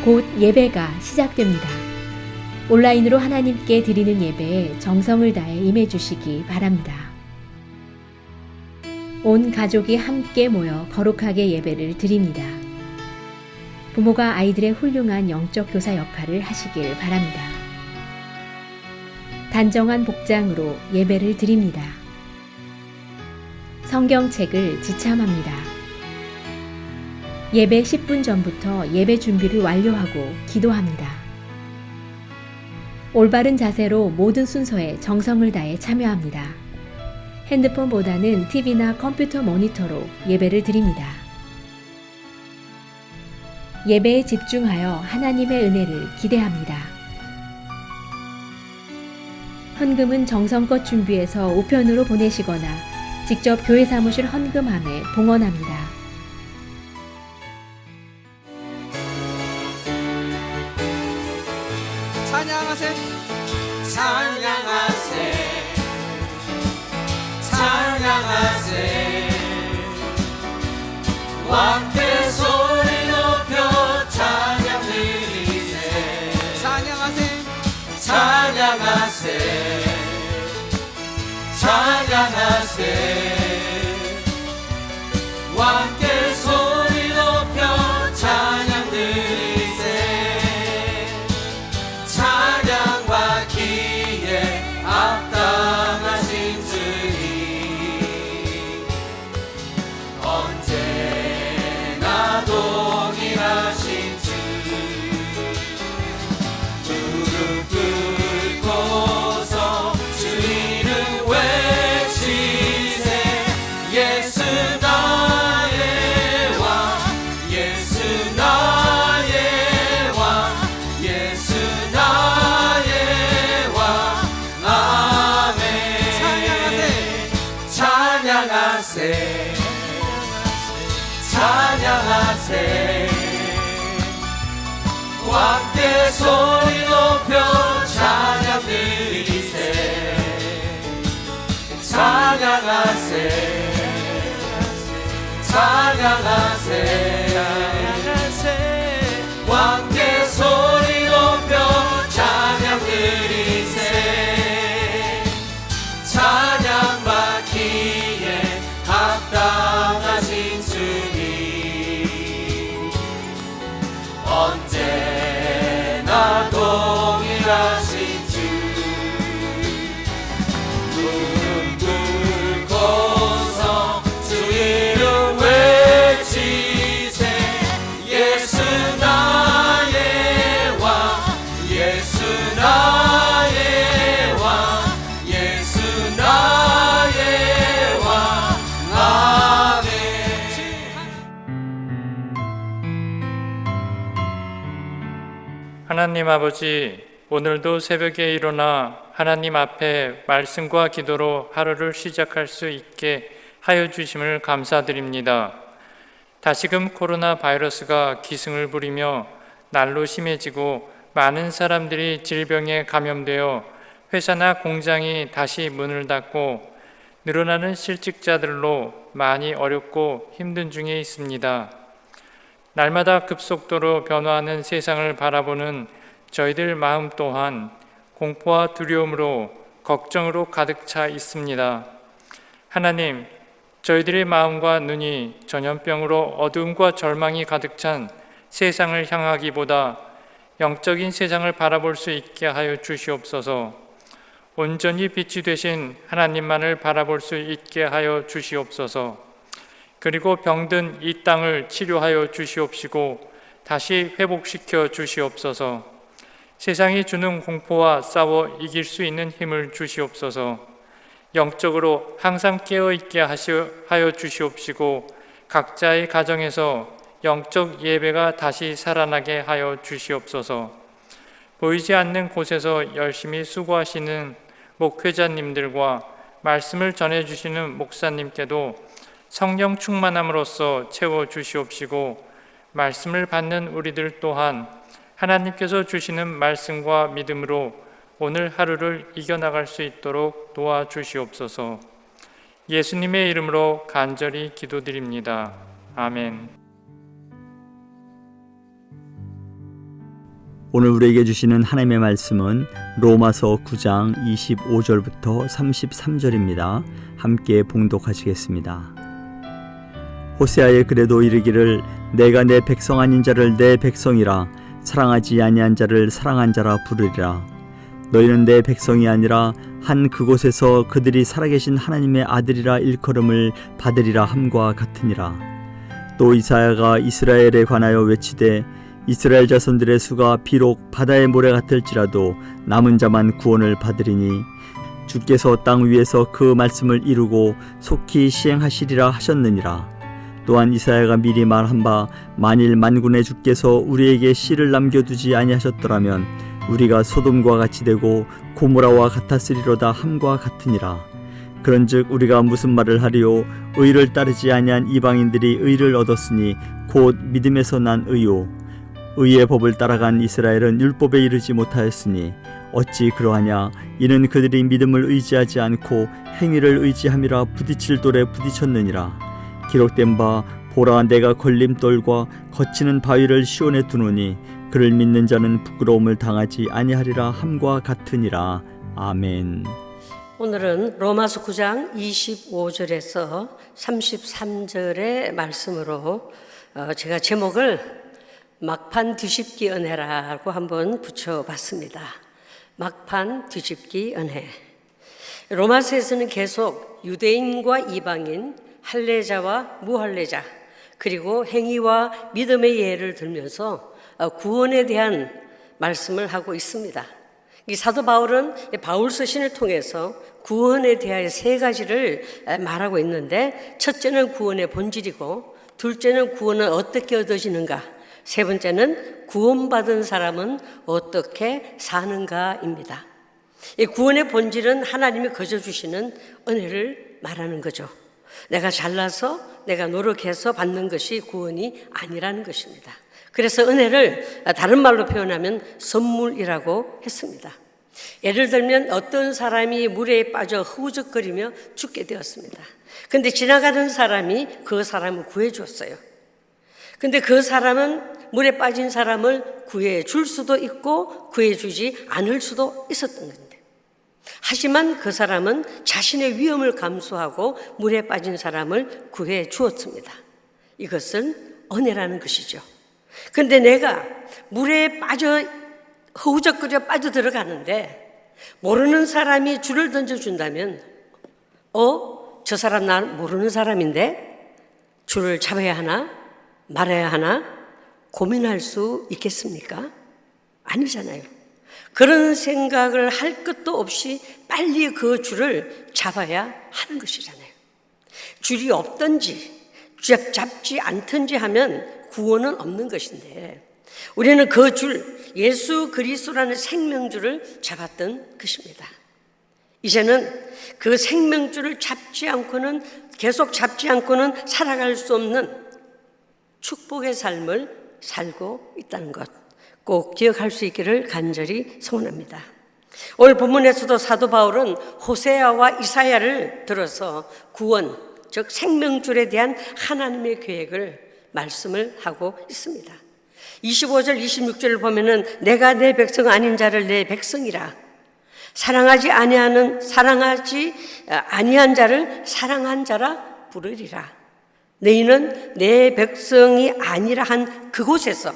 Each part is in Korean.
곧 예배가 시작됩니다. 온라인으로 하나님께 드리는 예배에 정성을 다해 임해 주시기 바랍니다. 온 가족이 함께 모여 거룩하게 예배를 드립니다. 부모가 아이들의 훌륭한 영적 교사 역할을 하시길 바랍니다. 단정한 복장으로 예배를 드립니다. 성경책을 지참합니다. 예배 10분 전부터 예배 준비를 완료하고 기도합니다. 올바른 자세로 모든 순서에 정성을 다해 참여합니다. 핸드폰보다는 TV나 컴퓨터 모니터로 예배를 드립니다. 예배에 집중하여 하나님의 은혜를 기대합니다. 헌금은 정성껏 준비해서 우편으로 보내시거나 직접 교회 사무실 헌금함에 봉헌합니다. 찬양하세 찬양하세 찬양하세 왕께 소리 높여 찬양 드리세 찬양하세 찬양하세 찬양하세 왕께 소리 높여 찬양 드리세 찬양 받기에 합당하신 주님 언제나 동일하신 주 무릎 꿇고서 주 이름 외치세 예수 나의 왕 예수 나의 왕 예수 나의 왕 아멘 찬양하세 찬양하세 왕께 소리 높여 찬양 드리세 찬양하세 찬양하세 왕께 소리 높여 찬양 드리세 찬양 받기에 합당하신 주님 언제나 동일하신 주 무릎 꿇고서 주 이름 외치세 예수 나의 왕 예수 나의 왕 예수 나의 왕 아멘 하나님 아버지, 오늘도 새벽에 일어나 하나님 앞에 말씀과 기도로 하루를 시작할 수 있게 하여 주심을 감사드립니다. 다시금 코로나 바이러스가 기승을 부리며 날로 심해지고 많은 사람들이 질병에 감염되어 회사나 공장이 다시 문을 닫고 늘어나는 실직자들로 많이 어렵고 힘든 중에 있습니다. 날마다 급속도로 변화하는 세상을 바라보는 저희들 마음 또한 공포와 두려움으로 걱정으로 가득 차 있습니다. 하나님, 저희들의 마음과 눈이 전염병으로 어두움과 절망이 가득 찬 세상을 향하기보다 영적인 세상을 바라볼 수 있게 하여 주시옵소서. 온전히 빛이 되신 하나님만을 바라볼 수 있게 하여 주시옵소서. 그리고 병든 이 땅을 치료하여 주시옵시고 다시 회복시켜 주시옵소서. 세상이 주는 공포와 싸워 이길 수 있는 힘을 주시옵소서. 영적으로 항상 깨어있게 하여 주시옵시고 각자의 가정에서 영적 예배가 다시 살아나게 하여 주시옵소서. 보이지 않는 곳에서 열심히 수고하시는 목회자님들과 말씀을 전해주시는 목사님께도 성령 충만함으로써 채워주시옵시고 말씀을 받는 우리들 또한 하나님께서 주시는 말씀과 믿음으로 오늘 하루를 이겨나갈 수 있도록 도와주시옵소서. 예수님의 이름으로 간절히 기도드립니다. 아멘. 오늘 우리에게 주시는 하나님의 말씀은 로마서 9장 25절부터 33절입니다. 함께 봉독하시겠습니다. 호세아의 글에도 이르기를 내가 내 백성 아닌 자를 내 백성이라 사랑하지 아니한 자를 사랑한 자라 부르리라. 너희는 내 백성이 아니라 한 그곳에서 그들이 살아계신 하나님의 아들이라 일컬음을 받으리라 함과 같으니라. 또 이사야가 이스라엘에 관하여 외치되 이스라엘 자손들의 수가 비록 바다의 모래 같을지라도 남은 자만 구원을 받으리니 주께서 땅 위에서 그 말씀을 이루고 속히 시행하시리라 하셨느니라. 또한 이사야가 미리 말한 바 만일 만군의 주께서 우리에게 씨를 남겨두지 아니하셨더라면 우리가 소돔과 같이 되고 고모라와 같았으리로다 함과 같으니라. 그런즉 우리가 무슨 말을 하리요? 의를 따르지 아니한 이방인들이 의를 얻었으니 곧 믿음에서 난 의요. 의의 법을 따라간 이스라엘은 율법에 이르지 못하였으니 어찌 그러하냐? 이는 그들이 믿음을 의지하지 않고 행위를 의지함이라 부딪힐 돌에 부딪혔느니라. 기록된 바 보라 내가 걸림돌과 거치는 바위를 시온에 두노니 그를 믿는 자는 부끄러움을 당하지 아니하리라 함과 같으니라. 아멘. 오늘은 로마서 9장 25절에서 33절의 말씀으로 제가 제목을 막판 뒤집기 은혜라고 한번 붙여봤습니다. 막판 뒤집기 은혜. 로마서에서는 계속 유대인과 이방인, 할례자와 무할례자, 그리고 행위와 믿음의 예를 들면서 구원에 대한 말씀을 하고 있습니다. 이 사도 바울은 바울 서신을 통해서 구원에 대하여 세 가지를 말하고 있는데, 첫째는 구원의 본질이고, 둘째는 구원은 어떻게 얻어지는가, 세 번째는 구원받은 사람은 어떻게 사는가입니다. 이 구원의 본질은 하나님이 거저 주시는 은혜를 말하는 거죠. 내가 잘나서 내가 노력해서 받는 것이 구원이 아니라는 것입니다. 그래서 은혜를 다른 말로 표현하면 선물이라고 했습니다. 예를 들면 어떤 사람이 물에 빠져 허우적거리며 죽게 되었습니다. 근데 지나가는 사람이 그 사람을 구해 주었어요. 근데 그 사람은 물에 빠진 사람을 구해 줄 수도 있고 구해 주지 않을 수도 있었던 건데, 하지만 그 사람은 자신의 위험을 감수하고 물에 빠진 사람을 구해 주었습니다. 이것은 은혜라는 것이죠. 근데 내가 물에 빠져 허우적거려 빠져 들어가는데 모르는 사람이 줄을 던져준다면 저 사람 나 모르는 사람인데 줄을 잡아야 하나 말아야 하나 고민할 수 있겠습니까? 아니잖아요. 그런 생각을 할 것도 없이 빨리 그 줄을 잡아야 하는 것이잖아요. 줄이 없든지 잡지 않든지 하면 구원은 없는 것인데, 우리는 그 줄, 예수 그리스도라는 생명줄을 잡았던 것입니다. 이제는 그 생명줄을 계속 잡지 않고는 살아갈 수 없는 축복의 삶을 살고 있다는 것 꼭 기억할 수 있기를 간절히 소원합니다. 오늘 본문에서도 사도 바울은 호세아와 이사야를 들어서 구원, 즉 생명줄에 대한 하나님의 계획을 말씀을 하고 있습니다. 25절 26절을 보면은 내가 내 백성 아닌 자를 내 백성이라, 사랑하지 아니한 자를 사랑한 자라 부르리라. 너희는 내 백성이 아니라 한 그곳에서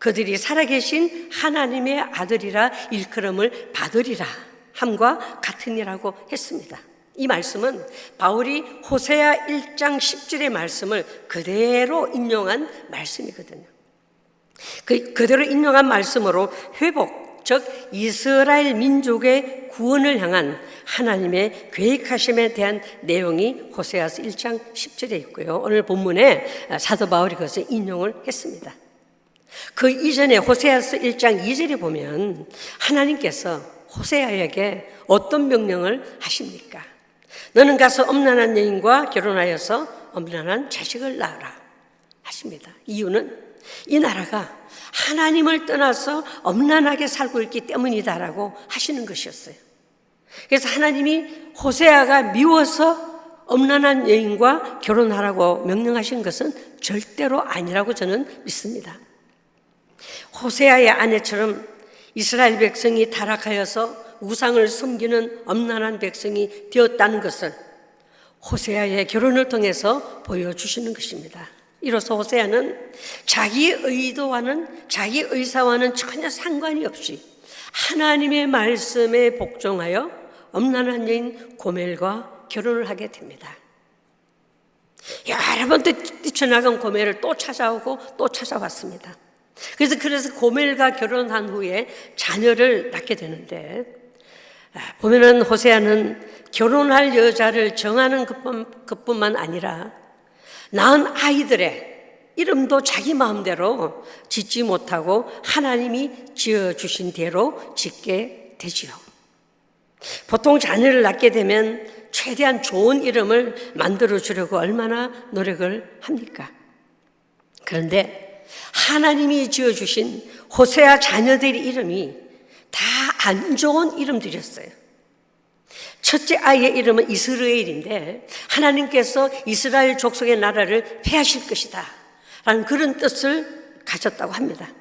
그들이 살아계신 하나님의 아들이라 일컬음을 받으리라 함과 같으니라고 했습니다. 이 말씀은 바울이 호세아 1장 10절의 말씀을 그대로 인용한 말씀이거든요. 그대로 인용한 말씀으로 회복, 즉 이스라엘 민족의 구원을 향한 하나님의 계획하심에 대한 내용이 호세아서 1장 10절에 있고요. 오늘 본문에 사도 바울이 그것을 인용을 했습니다. 그 이전에 호세아서 1장 2절에 보면 하나님께서 호세아에게 어떤 명령을 하십니까? 너는 가서 엄란한 여인과 결혼하여서 엄란한 자식을 낳으라 하십니다. 이유는 이 나라가 하나님을 떠나서 엄란하게 살고 있기 때문이다라고 하시는 것이었어요. 그래서 하나님이 호세아가 미워서 엄란한 여인과 결혼하라고 명령하신 것은 절대로 아니라고 저는 믿습니다. 호세아의 아내처럼 이스라엘 백성이 타락하여서 우상을 섬기는 엄란한 백성이 되었다는 것을 호세아의 결혼을 통해서 보여주시는 것입니다. 이로써 호세아는 자기 의도와는 자기 의사와는 전혀 상관이 없이 하나님의 말씀에 복종하여 엄란한 여인 고멜과 결혼을 하게 됩니다. 여러 번 뛰쳐나간 고멜을 또 찾아오고 또 찾아왔습니다. 그래서 고멜과 결혼한 후에 자녀를 낳게 되는데, 보면은 호세아는 결혼할 여자를 정하는 것뿐만 아니라 낳은 아이들의 이름도 자기 마음대로 짓지 못하고 하나님이 지어주신 대로 짓게 되지요. 보통 자녀를 낳게 되면 최대한 좋은 이름을 만들어주려고 얼마나 노력을 합니까? 그런데 하나님이 지어주신 호세아 자녀들의 이름이 다 안 좋은 이름들이었어요. 첫째 아이의 이름은 이스라엘인데 하나님께서 이스라엘 족속의 나라를 폐하실 것이다 라는 그런 뜻을 가졌다고 합니다.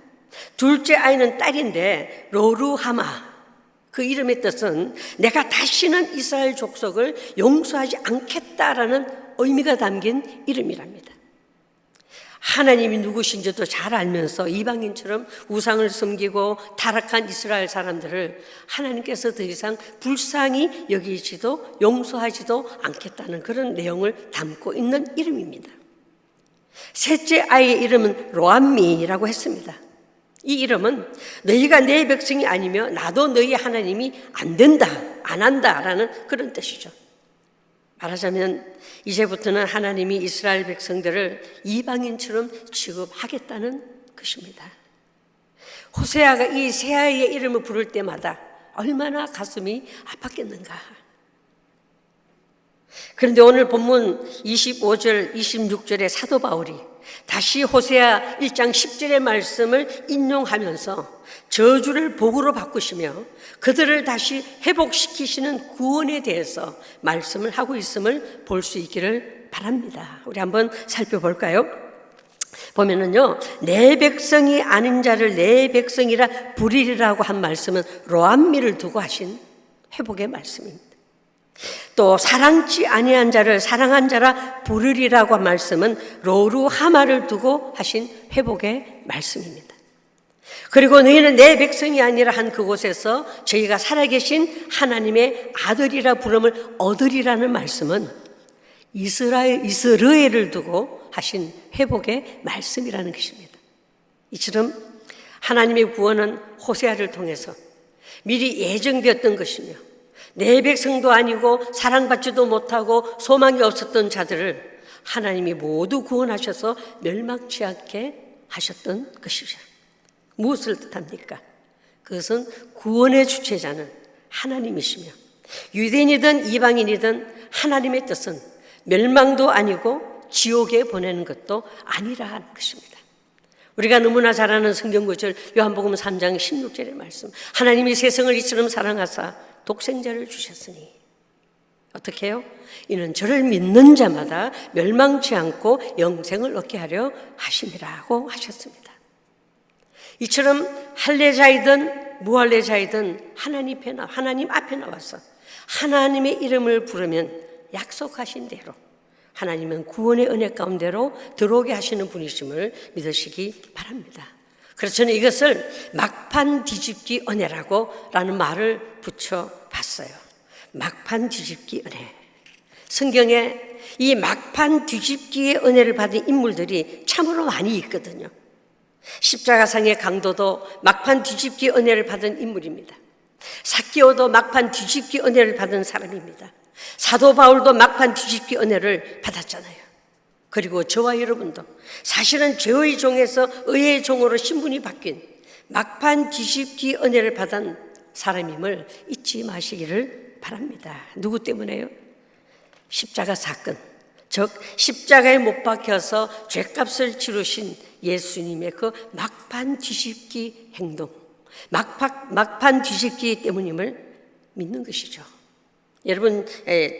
둘째 아이는 딸인데 로루하마, 그 이름의 뜻은 내가 다시는 이스라엘 족속을 용서하지 않겠다라는 의미가 담긴 이름이랍니다. 하나님이 누구신지도 잘 알면서 이방인처럼 우상을 섬기고 타락한 이스라엘 사람들을 하나님께서 더 이상 불쌍히 여기지도 용서하지도 않겠다는 그런 내용을 담고 있는 이름입니다. 셋째 아이의 이름은 로암미라고 했습니다. 이 이름은 너희가 내 백성이 아니며 나도 너희 하나님이 안 된다, 안 한다라는 그런 뜻이죠. 말하자면 이제부터는 하나님이 이스라엘 백성들을 이방인처럼 취급하겠다는 것입니다. 호세아가 이 세 아이의 이름을 부를 때마다 얼마나 가슴이 아팠겠는가. 그런데 오늘 본문 25절, 26절에 사도 바울이 다시 호세아 1장 10절의 말씀을 인용하면서 저주를 복으로 바꾸시며 그들을 다시 회복시키시는 구원에 대해서 말씀을 하고 있음을 볼 수 있기를 바랍니다. 우리 한번 살펴볼까요? 보면은요, 내 백성이 아닌 자를 내 백성이라 부리리라고 한 말씀은 로암미를 두고 하신 회복의 말씀입니다. 또 사랑치 아니한 자를 사랑한 자라 부르리라고 한 말씀은 로루하마를 두고 하신 회복의 말씀입니다. 그리고 너희는 내 백성이 아니라 한 그곳에서 저희가 살아계신 하나님의 아들이라 부름을 얻으리라는 말씀은 이스라엘을 두고 하신 회복의 말씀이라는 것입니다. 이처럼 하나님의 구원은 호세아를 통해서 미리 예정되었던 것이며 내 백성도 아니고 사랑받지도 못하고 소망이 없었던 자들을 하나님이 모두 구원하셔서 멸망치 않게 하셨던 것이죠. 무엇을 뜻합니까? 그것은 구원의 주체자는 하나님이시며 유대인이든 이방인이든 하나님의 뜻은 멸망도 아니고 지옥에 보내는 것도 아니라 하는 것입니다. 우리가 너무나 잘 아는 성경구절 요한복음 3장 16절의 말씀, 하나님이 세상을 이처럼 사랑하사 독생자를 주셨으니 어떻게 해요? 이는 저를 믿는 자마다 멸망치 않고 영생을 얻게 하려 하심이라고 하셨습니다. 이처럼 할례자이든 무할례자이든 하나님 앞에 나와서 하나님의 이름을 부르면 약속하신 대로 하나님은 구원의 은혜 가운데로 들어오게 하시는 분이심을 믿으시기 바랍니다. 그래서 저는 이것을 막판 뒤집기 은혜라는 말을 붙여봤어요. 막판 뒤집기 은혜. 성경에 이 막판 뒤집기의 은혜를 받은 인물들이 참으로 많이 있거든요. 십자가상의 강도도 막판 뒤집기 은혜를 받은 인물입니다. 삭개오도 막판 뒤집기 은혜를 받은 사람입니다. 사도 바울도 막판 뒤집기 은혜를 받았잖아요. 그리고 저와 여러분도 사실은 죄의 종에서 의의 종으로 신분이 바뀐 막판 뒤집기 은혜를 받은 사람임을 잊지 마시기를 바랍니다. 누구 때문에요? 십자가 사건, 즉 십자가에 못 박혀서 죄값을 치르신 예수님의 그 막판 뒤집기 행동, 막판 뒤집기 때문임을 믿는 것이죠. 여러분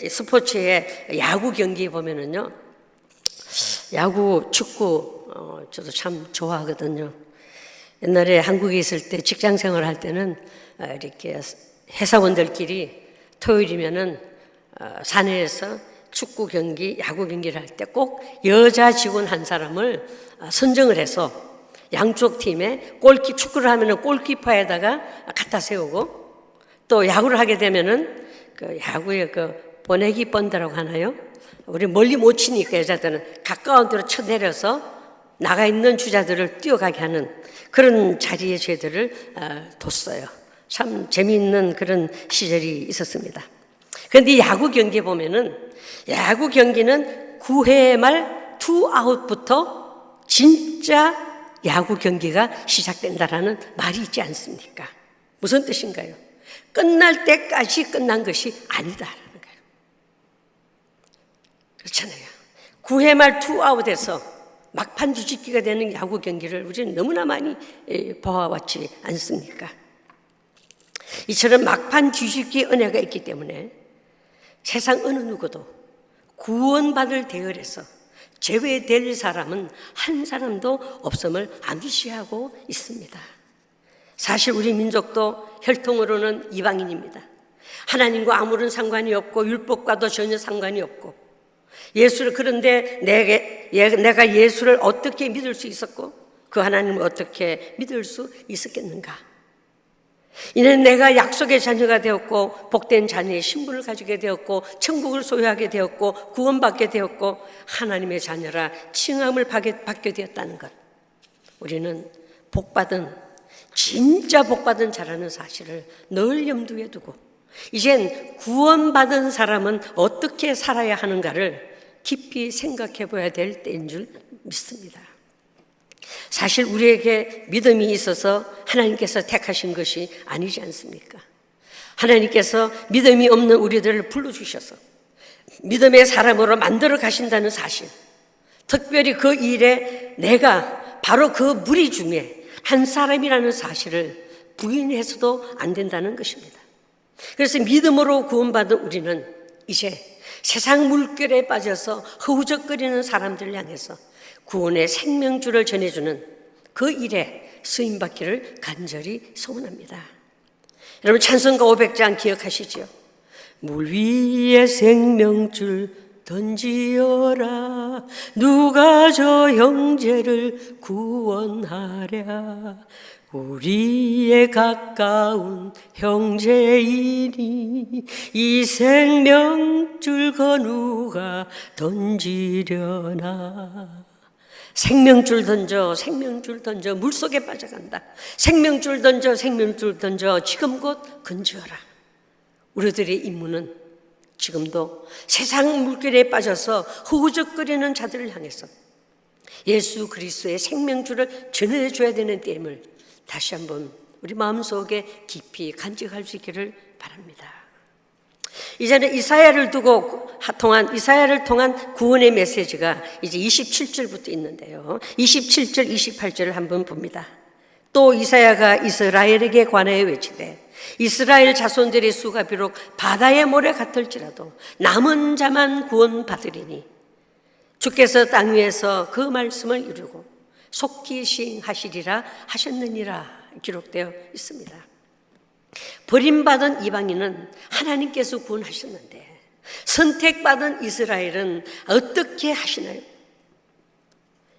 스포츠의 야구 경기에 보면은요, 야구, 축구 저도 참 좋아하거든요. 옛날에 한국에 있을 때 직장 생활할 때는 이렇게 회사원들끼리 토요일이면은 사내에서 축구 경기, 야구 경기를 할 때 꼭 여자 직원 한 사람을 선정을 해서 양쪽 팀에 축구를 하면은 골키퍼에다가 갖다 세우고, 또 야구를 하게 되면은 그 야구의 그 보내기 번드라고 하나요? 우리 멀리 못 치니까 여자들은 가까운 데로 쳐내려서 나가 있는 주자들을 뛰어가게 하는 그런 자리에 저희들을 뒀어요. 참 재미있는 그런 시절이 있었습니다. 그런데 야구 경기에 보면은, 야구 경기는 9회 말 2아웃부터 진짜 야구 경기가 시작된다라는 말이 있지 않습니까? 무슨 뜻인가요? 끝날 때까지 끝난 것이 아니다라는 거예요. 그렇잖아요. 9회 말 2아웃에서 막판 뒤집기가 되는 야구 경기를 우리는 너무나 많이 봐왔지 않습니까? 이처럼 막판 뒤집기 은혜가 있기 때문에 세상 어느 누구도 구원받을 대열에서 제외될 사람은 한 사람도 없음을 암시하고 있습니다. 사실 우리 민족도 혈통으로는 이방인입니다. 하나님과 아무런 상관이 없고 율법과도 전혀 상관이 없고, 그런데 내가 예수를 어떻게 믿을 수 있었고 그 하나님을 어떻게 믿을 수 있었겠는가? 이는 내가 약속의 자녀가 되었고 복된 자녀의 신분을 가지게 되었고 천국을 소유하게 되었고 구원받게 되었고 하나님의 자녀라 칭함을 받게 되었다는 것, 우리는 진짜 복받은 자라는 사실을 늘 염두에 두고 이젠 구원받은 사람은 어떻게 살아야 하는가를 깊이 생각해 봐야 될 때인 줄 믿습니다. 사실 우리에게 믿음이 있어서 하나님께서 택하신 것이 아니지 않습니까? 하나님께서 믿음이 없는 우리들을 불러주셔서 믿음의 사람으로 만들어 가신다는 사실, 특별히 그 일에 내가 바로 그 무리 중에 한 사람이라는 사실을 부인해서도 안 된다는 것입니다. 그래서 믿음으로 구원받은 우리는 이제 세상 물결에 빠져서 허우적거리는 사람들을 향해서 구원의 생명줄을 전해주는 그 일에 쓰임받기를 간절히 소원합니다. 여러분, 찬송가 500장 기억하시죠? 물 위에 생명줄 던지어라, 누가 저 형제를 구원하랴. 우리의 가까운 형제이니 이 생명줄 누가 던지려나. 생명줄 던져, 생명줄 던져, 물속에 빠져간다. 생명줄 던져, 생명줄 던져, 지금 곧 건져라. 우리들의 임무는 지금도 세상 물결에 빠져서 허우적거리는 자들을 향해서 예수 그리스도의 생명줄을 전해줘야 되는 때임을 다시 한번 우리 마음속에 깊이 간직할 수 있기를 바랍니다. 이제는 이사야를 통한 구원의 메시지가 이제 27절부터 있는데요. 27절, 28절을 한번 봅니다. 또 이사야가 이스라엘에게 관하여 외치되 이스라엘 자손들의 수가 비록 바다의 모래 같을지라도 남은 자만 구원받으리니 주께서 땅 위에서 그 말씀을 이루고 속히 시행하시리라 하셨느니라 기록되어 있습니다. 버림받은 이방인은 하나님께서 구원하셨는데 선택받은 이스라엘은 어떻게 하시나요?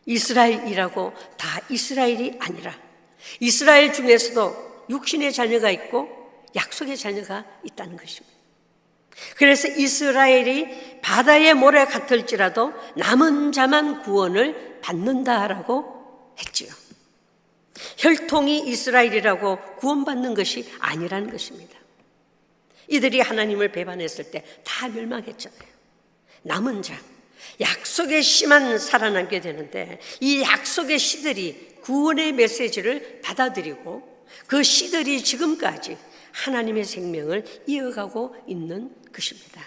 이스라엘이라고 다 이스라엘이 아니라 이스라엘 중에서도 육신의 자녀가 있고 약속의 자녀가 있다는 것입니다. 그래서 이스라엘이 바다의 모래 같을지라도 남은 자만 구원을 받는다라고 했지요. 혈통이 이스라엘이라고 구원받는 것이 아니라는 것입니다. 이들이 하나님을 배반했을 때 다 멸망했잖아요. 남은 자, 약속의 씨만 살아남게 되는데 이 약속의 씨들이 구원의 메시지를 받아들이고 그 씨들이 지금까지 하나님의 생명을 이어가고 있는 것입니다.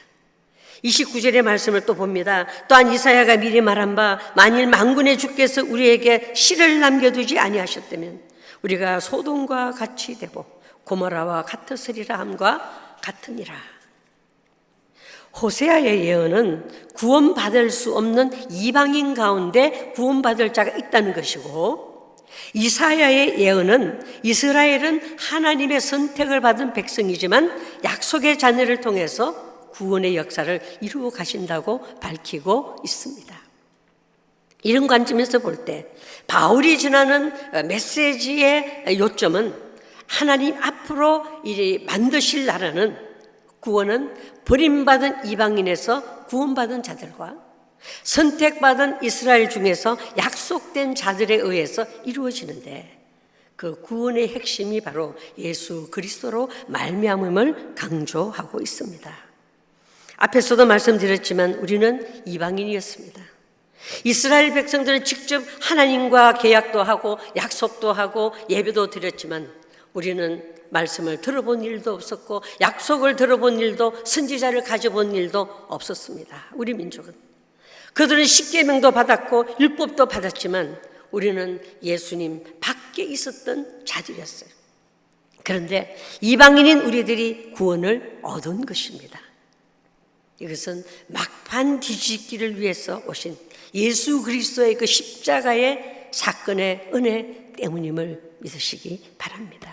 29절의 말씀을 또 봅니다. 또한 이사야가 미리 말한 바 만일 만군의 주께서 우리에게 씨를 남겨두지 아니하셨다면 우리가 소돔과 같이 되고 고모라와 같으리라 함과 같으니라. 호세아의 예언은 구원받을 수 없는 이방인 가운데 구원받을 자가 있다는 것이고 이사야의 예언은 이스라엘은 하나님의 선택을 받은 백성이지만 약속의 자녀를 통해서 구원의 역사를 이루어 가신다고 밝히고 있습니다. 이런 관점에서 볼 때 바울이 전하는 메시지의 요점은 하나님 앞으로 만드실 나라는 구원은 버림받은 이방인에서 구원받은 자들과 선택받은 이스라엘 중에서 약속된 자들에 의해서 이루어지는데 그 구원의 핵심이 바로 예수 그리스도로 말미암음을 강조하고 있습니다. 앞에서도 말씀드렸지만 우리는 이방인이었습니다. 이스라엘 백성들은 직접 하나님과 계약도 하고 약속도 하고 예배도 드렸지만 우리는 말씀을 들어본 일도 없었고 약속을 들어본 일도 선지자를 가져본 일도 없었습니다. 우리 민족은. 그들은 십계명도 받았고 율법도 받았지만 우리는 예수님 밖에 있었던 자들이었어요. 그런데 이방인인 우리들이 구원을 얻은 것입니다. 이것은 막판 뒤집기를 위해서 오신 예수 그리스도의 그 십자가의 사건의 은혜 때문임을 믿으시기 바랍니다.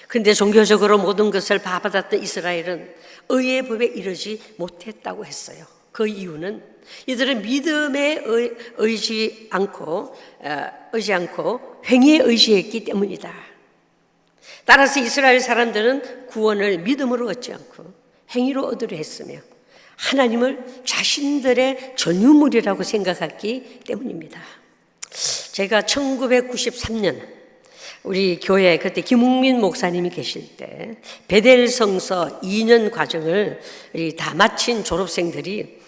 그런데 종교적으로 모든 것을 다 받았던 이스라엘은 의의 법에 이르지 못했다고 했어요. 그 이유는 이들은 믿음에 의지 않고 행위에 의지했기 때문이다. 따라서 이스라엘 사람들은 구원을 믿음으로 얻지 않고 행위로 얻으려 했으며 하나님을 자신들의 전유물이라고 생각했기 때문입니다. 제가 1993년 우리 교회 그때 김웅민 목사님이 계실 때 베델 성서 2년 과정을 다 마친 졸업생들이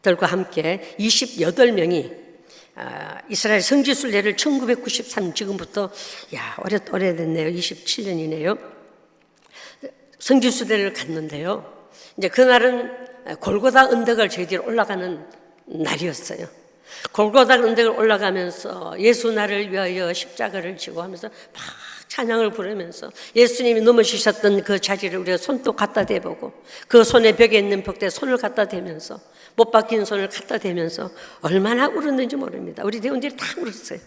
들과 함께 28명이 이스라엘 성지순례를 1993 지금부터 오래됐네요. 27년이네요. 성지순례를 갔는데요. 이제 그날은 골고다 언덕을 저희들이 올라가는 날이었어요. 골고다 언덕을 올라가면서 예수 나를 위하여 십자가를 지고 하면서 막 찬양을 부르면서 예수님이 넘어지셨던 그 자리를 우리가 손도 갖다 대보고 그 손에 벽에 있는 벽대에 손을 갖다 대면서 못 박힌 손을 갖다 대면서 얼마나 울었는지 모릅니다. 우리 대원들이 다 울었어요.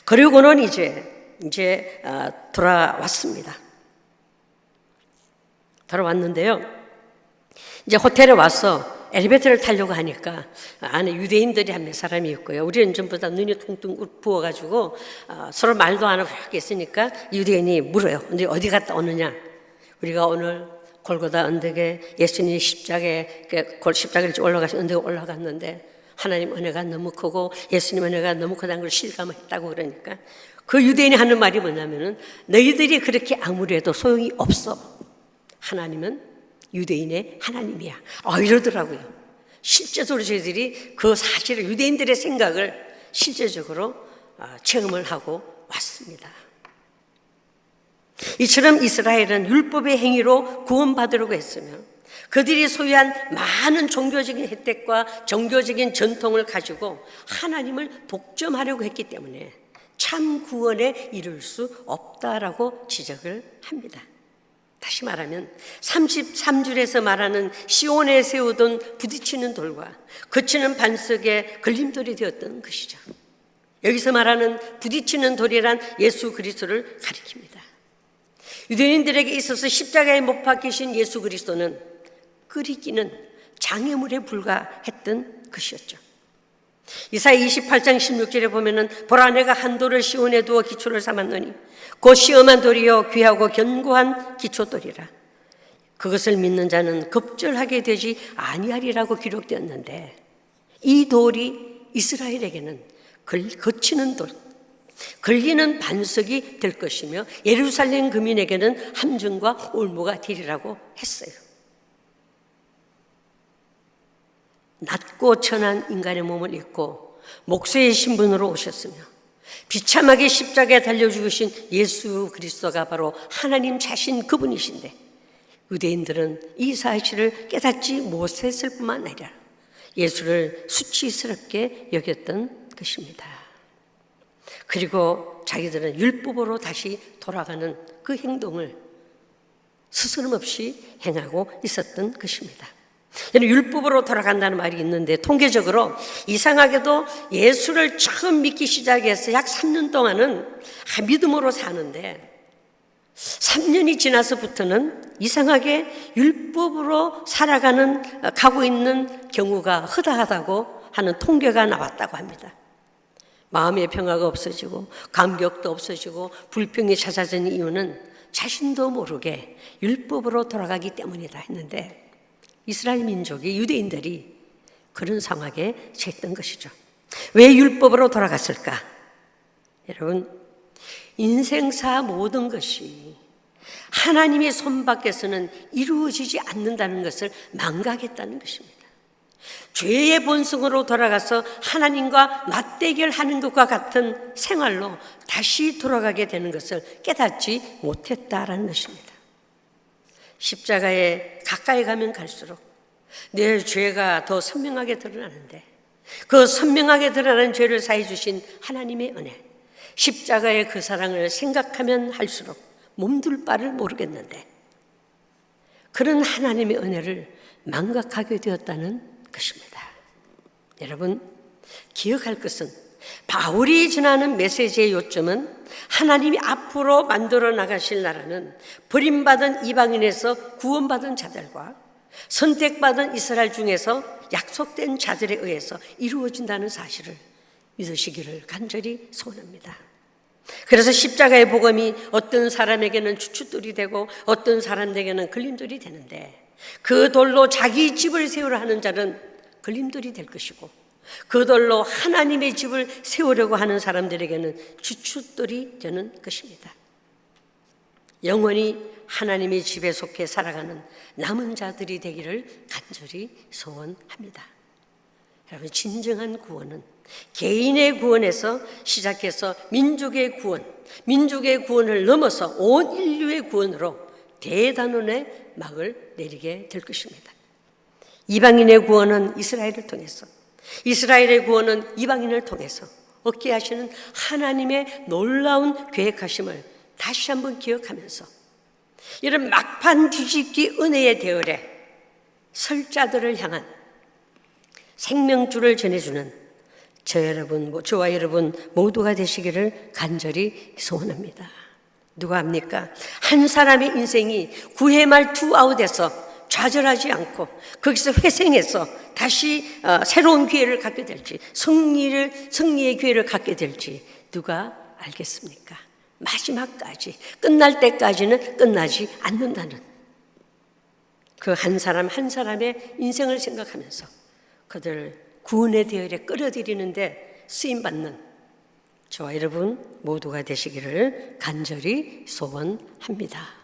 그리고는 이제 돌아왔습니다. 돌아왔는데요. 이제 호텔에 와서 엘리베이터를 타려고 하니까 안에 유대인들이 한 몇 사람이 있고요. 우리는 전부 다 눈이 퉁퉁 부어가지고 서로 말도 안 하고 이렇게 있으니까 유대인이 물어요. 근데 어디 갔다 오느냐? 우리가 오늘 골고다 언덕에 예수님이 십자가에 올라가신 언덕에 올라갔는데 하나님 은혜가 너무 크고 예수님 은혜가 너무 크다는 걸 실감을 했다고 그러니까 그 유대인이 하는 말이 뭐냐면은 너희들이 그렇게 아무리 해도 소용이 없어. 하나님은 유대인의 하나님이야. 이러더라고요. 실제적으로 저희들이 그 사실을 유대인들의 생각을 실제적으로 체험을 하고 왔습니다. 이처럼 이스라엘은 율법의 행위로 구원받으려고 했으며 그들이 소유한 많은 종교적인 혜택과 종교적인 전통을 가지고 하나님을 독점하려고 했기 때문에 참 구원에 이를 수 없다라고 지적을 합니다. 다시 말하면 33절에서 말하는 시온에 세우던 부딪히는 돌과 거치는 반석에 걸림돌이 되었던 것이죠. 여기서 말하는 부딪히는 돌이란 예수 그리스도를 가리킵니다. 유대인들에게 있어서 십자가에 못 박히신 예수 그리스도는 끓이기는 장애물에 불과했던 것이었죠. 이사야 28장 16절에 보면은 보라 내가 한 돌을 시온에 두어 기초를 삼았노니 곧 시험한 돌이요 귀하고 견고한 기초돌이라. 그것을 믿는 자는 급절하게 되지 아니하리라고 기록되었는데 이 돌이 이스라엘에게는 거치는 돌, 걸리는 반석이 될 것이며 예루살렘 거민에게는 함정과 올무가 되리라고 했어요. 낮고 천한 인간의 몸을 입고 목수의 신분으로 오셨으며 비참하게 십자가에 달려 죽으신 예수 그리스도가 바로 하나님 자신 그분이신데 유대인들은 이 사실을 깨닫지 못했을 뿐만 아니라 예수를 수치스럽게 여겼던 것입니다. 그리고 자기들은 율법으로 다시 돌아가는 그 행동을 스스럼 없이 행하고 있었던 것입니다. 율법으로 돌아간다는 말이 있는데 통계적으로 이상하게도 예수를 처음 믿기 시작해서 약 3년 동안은 믿음으로 사는데 3년이 지나서부터는 이상하게 율법으로 가고 있는 경우가 허다하다고 하는 통계가 나왔다고 합니다. 마음의 평화가 없어지고 감격도 없어지고 불평이 찾아지는 이유는 자신도 모르게 율법으로 돌아가기 때문이다 했는데 이스라엘 민족이 유대인들이 그런 상황에 처했던 것이죠. 왜 율법으로 돌아갔을까? 여러분, 인생사 모든 것이 하나님의 손 밖에서는 이루어지지 않는다는 것을 망각했다는 것입니다. 죄의 본성으로 돌아가서 하나님과 맞대결하는 것과 같은 생활로 다시 돌아가게 되는 것을 깨닫지 못했다라는 것입니다. 십자가에 가까이 가면 갈수록 내 죄가 더 선명하게 드러나는데 그 선명하게 드러나는 죄를 사해 주신 하나님의 은혜, 십자가의 그 사랑을 생각하면 할수록 몸둘 바를 모르겠는데 그런 하나님의 은혜를 망각하게 되었다는 것입니다. 여러분, 기억할 것은 바울이 전하는 메시지의 요점은 하나님이 앞으로 만들어 나가실 나라는 버림받은 이방인에서 구원받은 자들과 선택받은 이스라엘 중에서 약속된 자들에 의해서 이루어진다는 사실을 믿으시기를 간절히 소원합니다. 그래서 십자가의 복음이 어떤 사람에게는 주춧돌이 되고 어떤 사람에게는 걸림돌이 되는데 그 돌로 자기 집을 세우려 하는 자는 걸림돌이 될 것이고 그 돌로 하나님의 집을 세우려고 하는 사람들에게는 주춧돌이 되는 것입니다. 영원히 하나님의 집에 속해 살아가는 남은 자들이 되기를 간절히 소원합니다. 여러분, 진정한 구원은 개인의 구원에서 시작해서 민족의 구원을 넘어서 온 인류의 구원으로 대단원의 막을 내리게 될 것입니다. 이방인의 구원은 이스라엘을 통해서, 이스라엘의 구원은 이방인을 통해서 얻게 하시는 하나님의 놀라운 계획하심을 다시 한번 기억하면서 이런 막판 뒤집기 은혜의 대열에 설 자들을 향한 생명줄을 전해주는 저와 여러분 모두가 되시기를 간절히 소원합니다. 누가 합니까? 한 사람의 인생이 9회 말 투아웃에서 좌절하지 않고 거기서 회생해서 다시 새로운 기회를 갖게 될지 승리의 기회를 갖게 될지 누가 알겠습니까? 마지막까지 끝날 때까지는 끝나지 않는다는 그 한 사람 한 사람의 인생을 생각하면서 그들 구원의 대열에 끌어들이는데 쓰임받는 저와 여러분 모두가 되시기를 간절히 소원합니다.